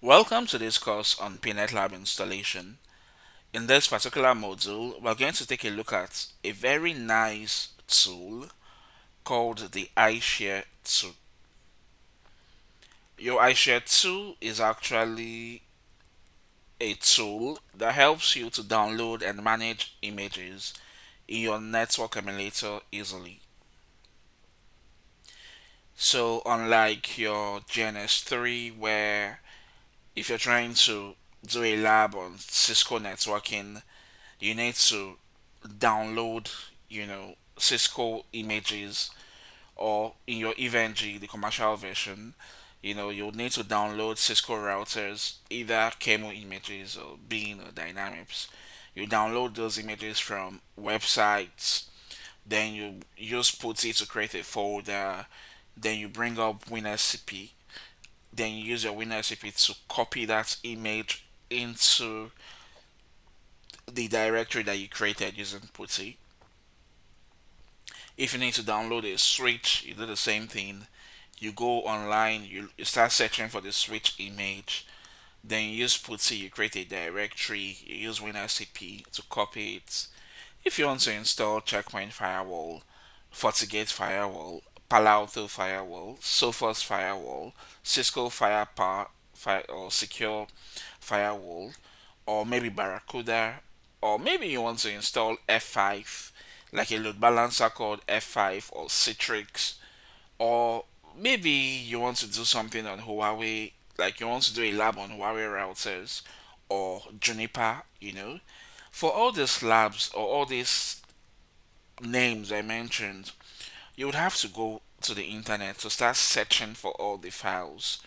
Welcome to this course on Pinet Lab installation. In this particular module, we're going to take a look at a very nice tool called the iShare2. Your iShare2 is actually a tool that helps you to download and manage images in your network emulator easily. So, unlike your GNS3, where if you're trying to do a lab on Cisco networking, you need to download, Cisco images, or in your EVNG, the commercial version, you'll need to download Cisco routers, either Camo images or Bean or Dynamics. You download those images from websites, then you use PuTTY to create a folder, then you bring up WinSCP, then you use your WinSCP to copy that image into the directory that you created using PuTTY. If you need to download a switch, you do the same thing. You go online, you start searching for the switch image, then you use PuTTY, you create a directory, you use WinSCP to copy it. If you want to install Checkpoint Firewall, FortiGate Firewall, Palo Alto Firewall, Sophos Firewall, Cisco Firepower or Secure Firewall, or maybe Barracuda, or maybe you want to install F5, like a load balancer called F5 or Citrix, or maybe you want to do something on Huawei, like you want to do a lab on Huawei routers or Juniper. For all these labs or all these names I mentioned, you would have to go to the internet to start searching for all the files.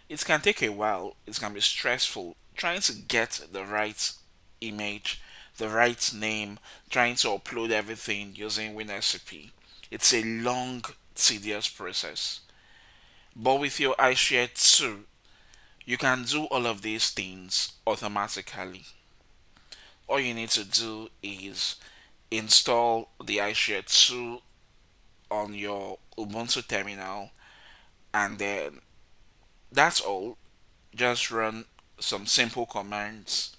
It can take a while, it can be stressful trying to get the right image, the right name, trying to upload everything using WinRCP. It's a long, tedious process. But with your iShare2, you can do all of these things automatically. All you need to do is install the iShare2 on your Ubuntu terminal, and then that's all. Just run some simple commands,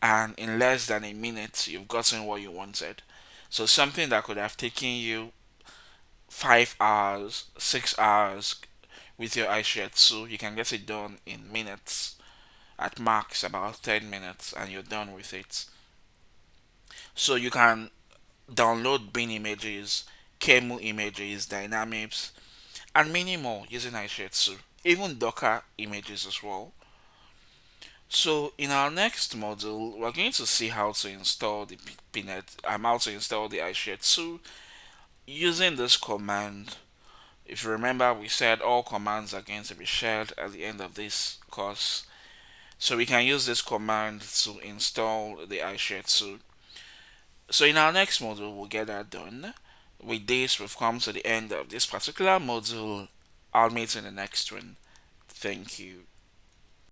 and in less than a minute, you've gotten what you wanted. So, something that could have taken you 5 hours, 6 hours with your iShare2, you can get it done in minutes, at max about 10 minutes, and you're done with it. So, you can download bin images, Camo images, dynamics, and many more using iShare2, even Docker images as well. So in our next module, we're going to see how to install the Pinet, how to install the iShare2 using this command. If you remember, we said all commands are going to be shared at the end of this course. So we can use this command to install the iShare2. So in our next module, we'll get that done. With this, we've come to the end of this particular module. I'll meet you in the next one. Thank you.